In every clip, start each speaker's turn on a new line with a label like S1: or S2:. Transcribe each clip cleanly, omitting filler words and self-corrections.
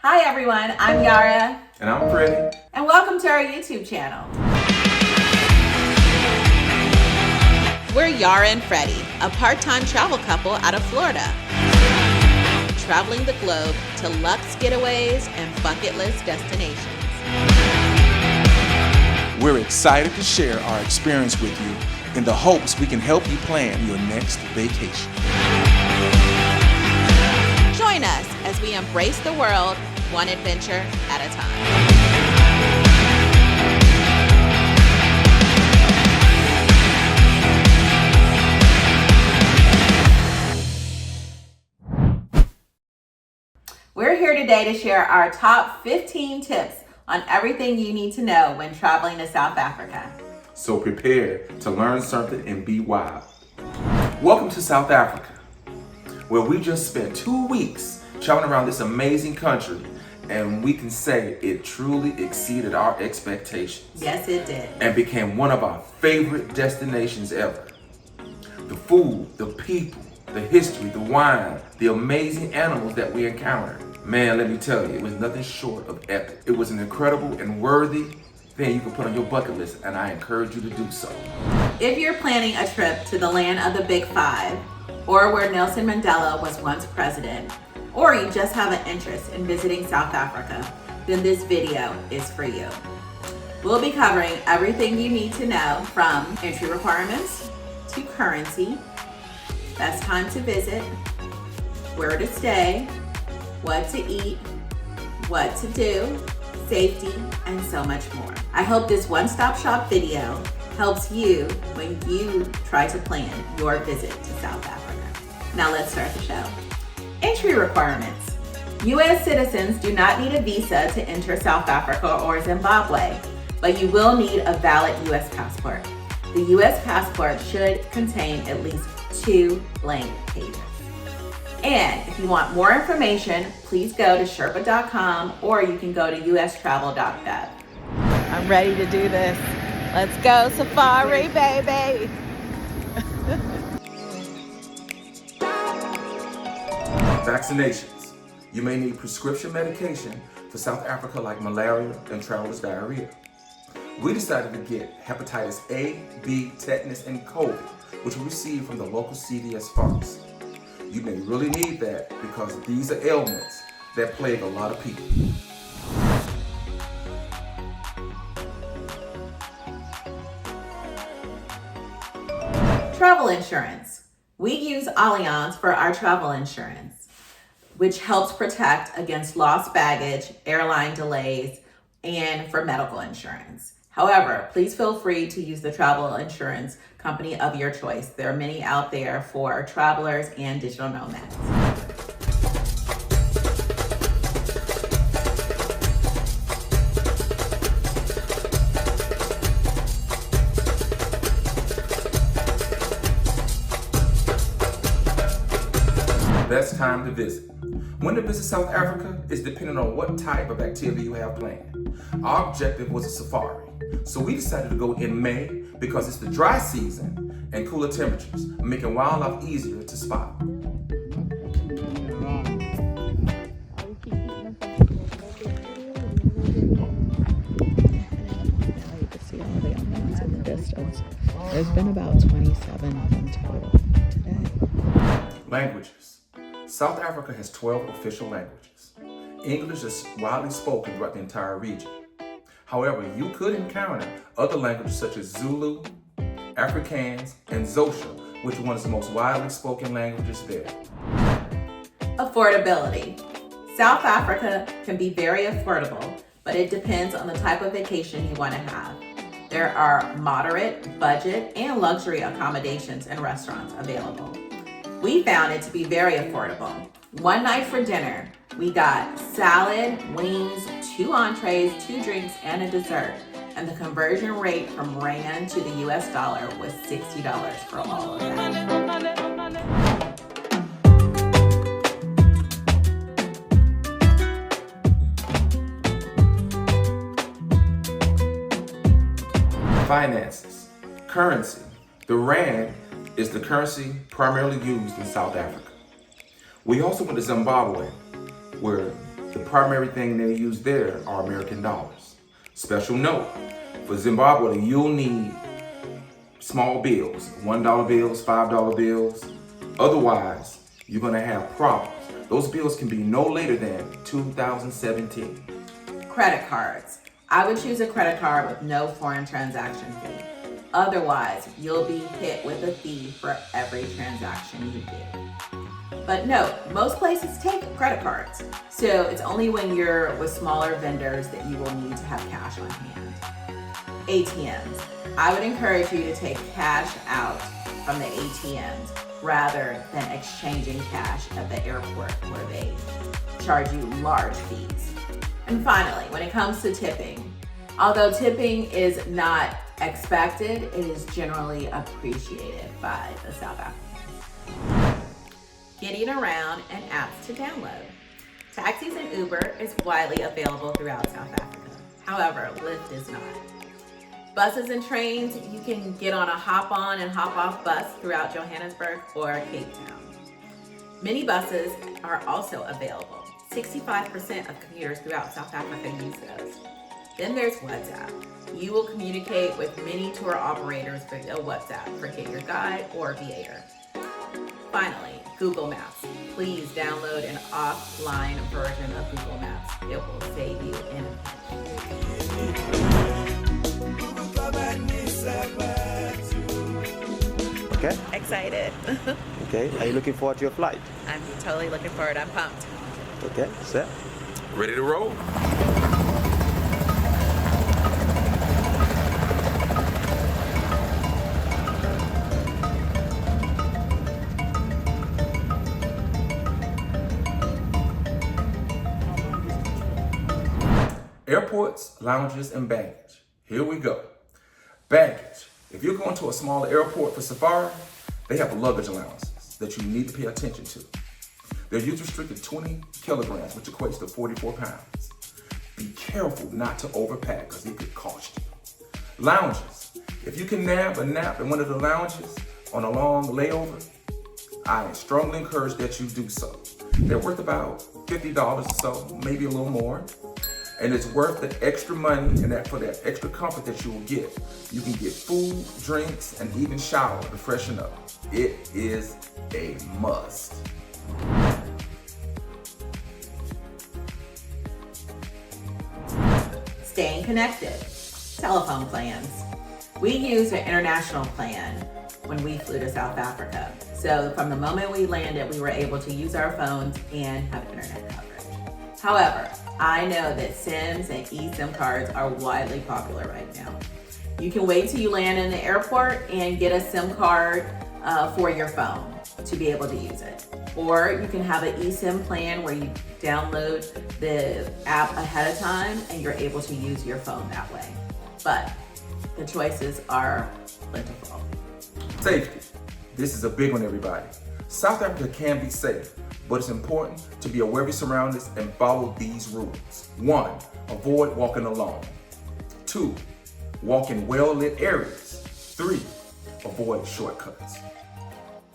S1: Hi everyone, I'm Yahrah.
S2: And I'm Freddie.
S1: And welcome to our YouTube channel. We're Yahrah and Freddie, a part-time travel couple out of Florida. Traveling the globe to Luxe getaways and bucket list destinations.
S2: We're excited to share our experience with you in the hopes we can help you plan your next vacation.
S1: Join us as we embrace the world one adventure at a time. We're here today to share our top 15 tips on everything you need to know when traveling to South Africa.
S2: So prepare to learn something and be wild. Welcome to South Africa, where we just spent 2 weeks traveling around this amazing country, and we can say it truly exceeded our expectations.
S1: Yes, it did.
S2: And became one of our favorite destinations ever. The food, the people, the history, the wine, the amazing animals that we encountered. Man, let me tell you, it was nothing short of epic. It was an incredible and worthy thing you can put on your bucket list, and I encourage you to do so.
S1: If you're planning a trip to the land of the Big Five, or where Nelson Mandela was once president, or you just have an interest in visiting South Africa, then this video is for you. We'll be covering everything you need to know, from entry requirements to currency, best time to visit, where to stay, what to eat, what to do, safety, and so much more. I hope this one-stop shop video helps you when you try to plan your visit to South Africa. Now let's start the show. Entry requirements. U.S. citizens do not need a visa to enter South Africa or Zimbabwe, but you will need a valid U.S. passport. The U.S. passport should contain at least 2 blank pages. And if you want more information, please go to Sherpa.com, or you can go to ustravel.gov. I'm ready to do this. Let's go safari, baby.
S2: Vaccinations. You may need prescription medication for South Africa like malaria and traveler's diarrhea. We decided to get hepatitis A, B, tetanus, and COVID, which we received from the local CVS pharmacy. You may really need that because these are ailments that plague a lot of people.
S1: Travel insurance. We use Allianz for our travel insurance, which helps protect against lost baggage, airline delays, and for medical insurance. However, please feel free to use the travel insurance company of your choice. There are many out there for travelers and digital nomads.
S2: Best time to visit. When to visit South Africa is dependent on what type of activity you have planned. Our objective was a safari, so we decided to go in May because it's the dry season and cooler temperatures, making wildlife easier to spot.
S3: There's been about 27 of them total today.
S2: Languages. South Africa has 12 official languages. English is widely spoken throughout the entire region. However, you could encounter other languages such as Zulu, Afrikaans, and Xhosa, which are one of the most widely spoken languages there.
S1: Affordability. South Africa can be very affordable, but it depends on the type of vacation you want to have. There are moderate, budget, and luxury accommodations and restaurants available. We found it to be very affordable. One night for dinner, we got salad, wings, 2 entrees, 2 drinks, and a dessert. And the conversion rate from Rand to the US dollar was $60 for all of that.
S2: Finances. Currency. The Rand is the currency primarily used in South Africa. We also went to Zimbabwe, where the primary thing they use there are American dollars. Special note, for Zimbabwe, you'll need small bills, $1 bills, $5 bills. Otherwise, you're gonna have problems. Those bills can be no later than 2017.
S1: Credit cards. I would choose a credit card with no foreign transaction fee. Otherwise, you'll be hit with a fee for every transaction you do. But note, most places take credit cards, so it's only when you're with smaller vendors that you will need to have cash on hand. ATMs. I would encourage you to take cash out from the ATMs rather than exchanging cash at the airport where they charge you large fees. And finally, when it comes to tipping, although tipping is not expected, it is generally appreciated by the South Africans. Getting around and apps to download. Taxis and Uber is widely available throughout South Africa. However, Lyft is not. Buses and trains, you can get on a hop-on and hop-off bus throughout Johannesburg or Cape Town. Minibuses are also available. 65% of commuters throughout South Africa use those. Then there's WhatsApp. You will communicate with many tour operators via WhatsApp. Forget your guide or Viator. Finally, Google Maps. Please download an offline version of Google Maps. It will save you in a pinch.
S4: Okay.
S1: Excited.
S4: Okay. Are you looking forward to your flight?
S1: I'm totally looking forward. I'm pumped.
S4: Okay. Set.
S2: Ready to roll? Airports, lounges, and baggage. Here we go. Baggage. If you're going to a smaller airport for safari, they have luggage allowances that you need to pay attention to. They're use restricted 20 kilograms, which equates to 44 pounds. Be careful not to overpack because it could cost you. Lounges. If you can nab a nap in one of the lounges on a long layover, I strongly encourage that you do so. They're worth about $50 or so, maybe a little more. And it's worth the extra money and that for that extra comfort that you will get. You can get food, drinks, and even shower to freshen up. It is a must.
S1: Staying connected. Telephone plans. We used an international plan when we flew to South Africa. So from the moment we landed, we were able to use our phones and have internet coverage. However, I know that SIMs and eSIM cards are widely popular right now. You can wait till you land in the airport and get a SIM card for your phone to be able to use it. Or you can have an eSIM plan where you download the app ahead of time and you're able to use your phone that way. But the choices are plentiful.
S2: Safety. This is a big one, everybody. South Africa can be safe, but it's important to be aware of your surroundings and follow these rules. 1, avoid walking alone. 2, walk in well-lit areas. 3, avoid shortcuts.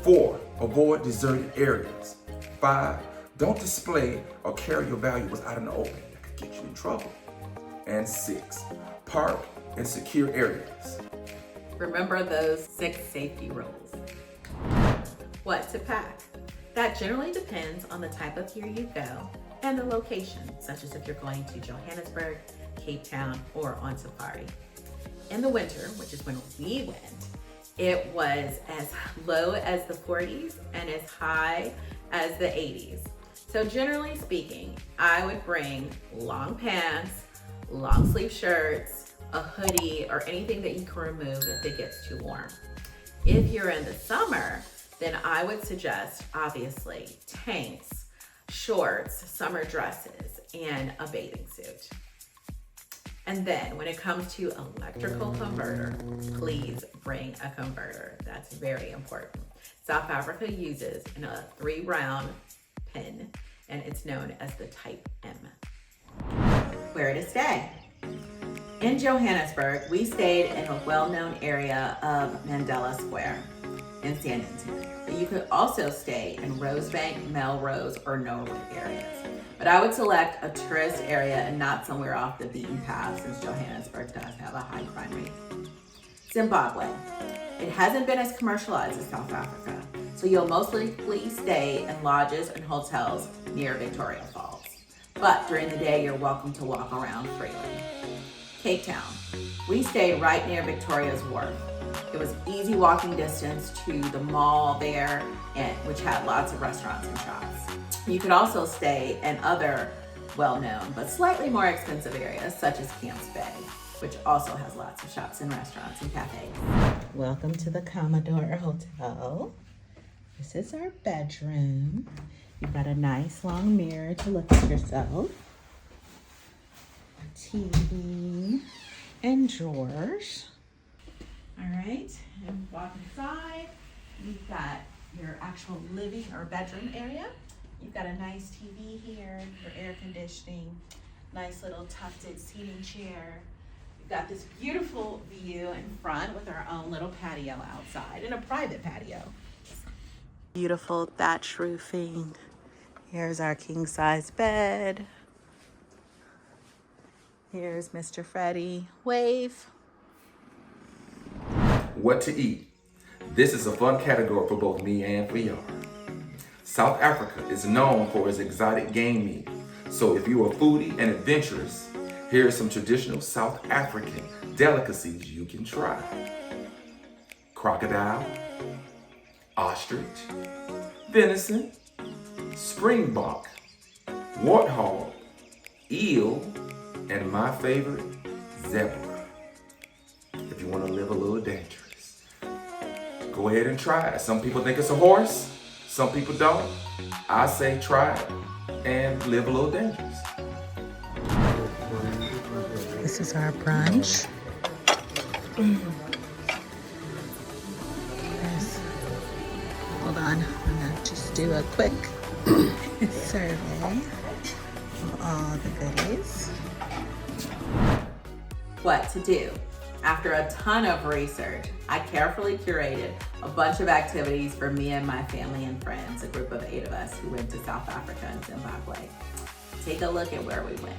S2: 4, avoid deserted areas. 5, don't display or carry your valuables out in the open. That could get you in trouble. And 6, park in secure areas.
S1: Remember those 6 safety rules. What to pack? That generally depends on the type of year you go and the location, such as if you're going to Johannesburg, Cape Town, or on safari. In the winter, which is when we went, it was as low as the 40s and as high as the 80s. So generally speaking, I would bring long pants, long sleeve shirts, a hoodie, or anything that you can remove if it gets too warm. If you're in the summer, then I would suggest, obviously, tanks, shorts, summer dresses, and a bathing suit. And then when it comes to electrical converter, please bring a converter. That's very important. South Africa uses a 3-round pin, and it's known as the Type M. Where to stay? In Johannesburg, we stayed in a well-known area of Mandela Square in Sandton. But you could also stay in Rosebank, Melrose, or Norwood areas. But I would select a tourist area and not somewhere off the beaten path, since Johannesburg does have a high crime rate. Zimbabwe. It hasn't been as commercialized as South Africa, so you'll most likely stay in lodges and hotels near Victoria Falls. But during the day, you're welcome to walk around freely. Cape Town. We stayed right near Victoria's Wharf. It was easy walking distance to the mall there, which had lots of restaurants and shops. You could also stay in other well-known but slightly more expensive areas, such as Camps Bay, which also has lots of shops and restaurants and cafes.
S3: Welcome to the Commodore Hotel. This is our bedroom. You've got a nice long mirror to look at yourself. A TV and drawers. All right, and walk inside. You've got your actual living or bedroom area. You've got a nice TV here for air conditioning, nice little tufted seating chair. We've got this beautiful view in front with our own little patio outside and a private patio. Beautiful thatch roofing. Here's our king size bed. Here's Mr. Freddie. Wave.
S2: What to eat? This is a fun category for both me and for Yahrah. South Africa is known for its exotic game meat. So if you're a foodie and adventurous, here are some traditional South African delicacies you can try. Crocodile, ostrich, venison, springbok, warthog, eel, and my favorite, zebra. If you want to live a little dangerous, go ahead and try it. Some people think it's a horse, some people don't. I say try it and live a little dangerous.
S3: This is our brunch. Yes. Hold on, I'm gonna just do a quick survey of all the goodies.
S1: What to do? After a ton of research, I carefully curated a bunch of activities for me and my family and friends, a group of 8 of us who went to South Africa and Zimbabwe. Take a look at where we went.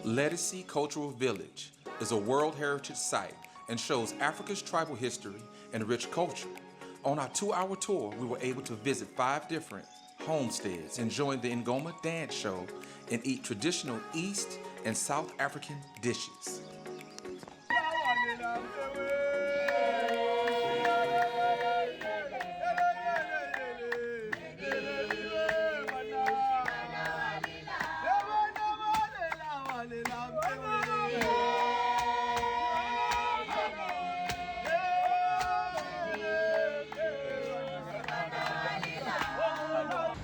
S2: Legacy Cultural Village is a World Heritage Site and shows Africa's tribal history and rich culture. On our 2-hour tour, we were able to visit 5 different homesteads, enjoying the Ngoma dance show and eat traditional East and South African dishes.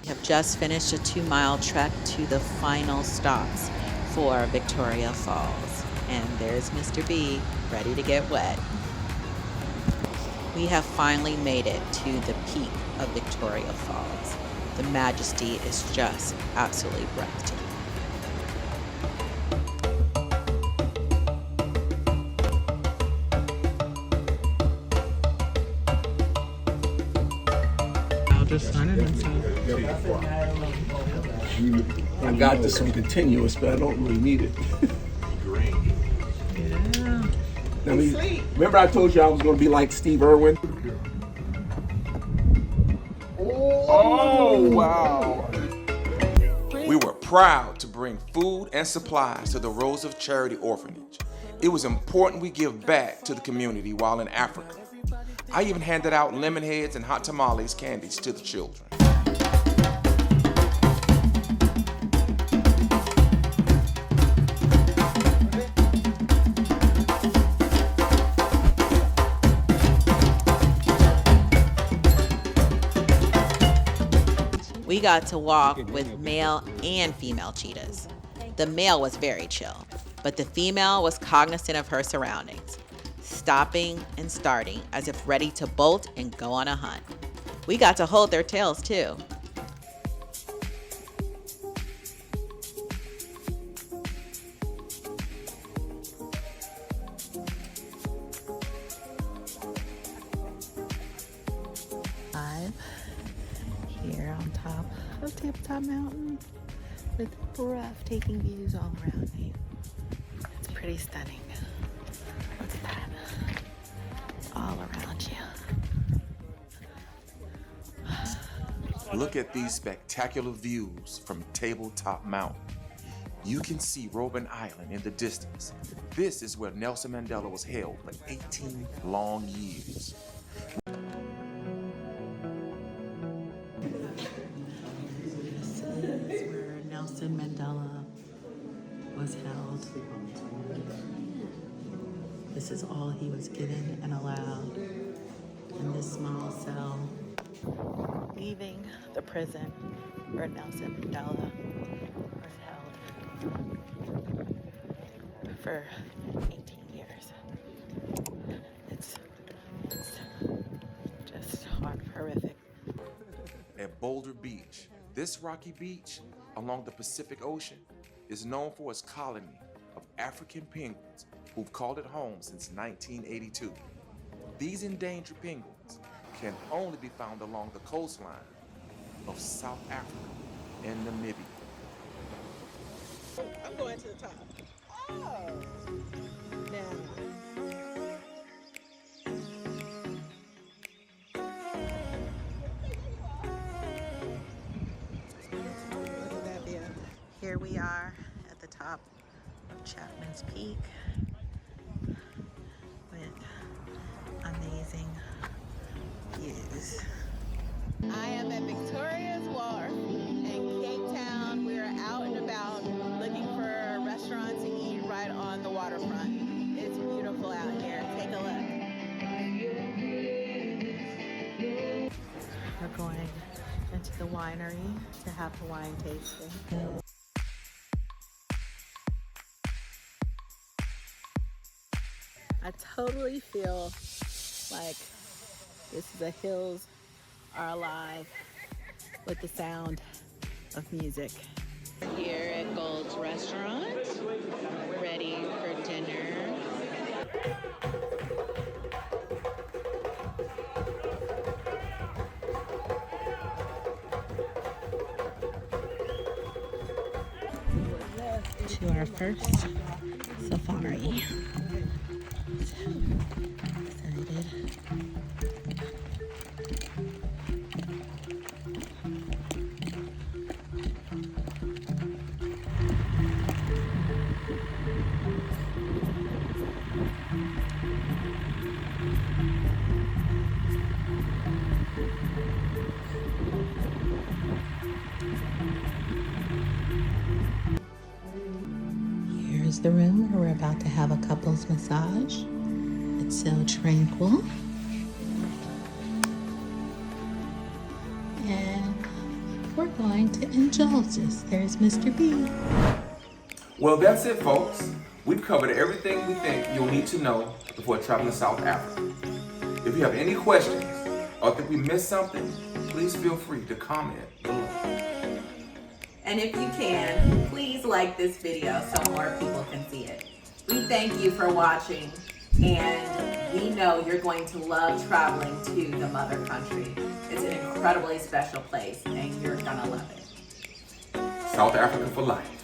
S3: We have just finished a 2-mile trek to the final stops for Victoria Falls. And there's Mr. B, ready to get wet. We have finally made it to the peak of Victoria Falls. The majesty is just absolutely breathtaking.
S5: I got this on continuous, but I don't really need it.
S3: Yeah.
S5: Remember I told you I was going to be like Steve Irwin? Oh, wow.
S2: We were proud to bring food and supplies to the Rose of Charity Orphanage. It was important we give back to the community while in Africa. I even handed out lemon heads and hot tamales candies to the children.
S3: We got to walk with male and female cheetahs. The male was very chill,
S1: but the female was cognizant of her surroundings, stopping and starting as if ready to bolt and go on a hunt. We got to hold their tails too. Here on top of Tabletop Mountain with breathtaking views all around me. It's pretty stunning. Look at that. All around you.
S2: Look at these spectacular views from Tabletop Mountain. You can see Robben Island in the distance. This is where Nelson Mandela was held for 18 long years.
S1: This is where Nelson Mandela was held. This is all he was given and allowed in this small cell. Leaving the prison where Nelson Mandela was held for 18 years. It's just horrific.
S2: At Boulder Beach, this rocky beach along the Pacific Ocean is known for its colony of African penguins who've called it home since 1982. These endangered penguins can only be found along the coastline of South Africa and Namibia.
S3: I'm going to the top. Oh, Here we are at the top of Chapman's Peak with amazing views. I am at Victoria's Wharf in Cape Town. We are out and about looking for a restaurant to eat right on the waterfront. It's beautiful out here. Take a look. We're going into the winery to have a wine tasting. I totally feel like this is a Hills Are Alive with the sound of music. We're here at Gold's Restaurant, ready for dinner. To our first safari. Excited. Here's the room where we're about to have a couples massage. It's so tranquil. And we're going to indulge this. There's Mr. B.
S2: Well, that's it, folks. We've covered everything we think you'll need to know before traveling to South Africa. If you have any questions or think we missed something, please feel free to comment below.
S1: And if you can, please like this video so more people can see it. We thank you for watching, and we know you're going to love traveling to the mother country. It's an incredibly special place, and you're gonna love it.
S2: South Africa for life.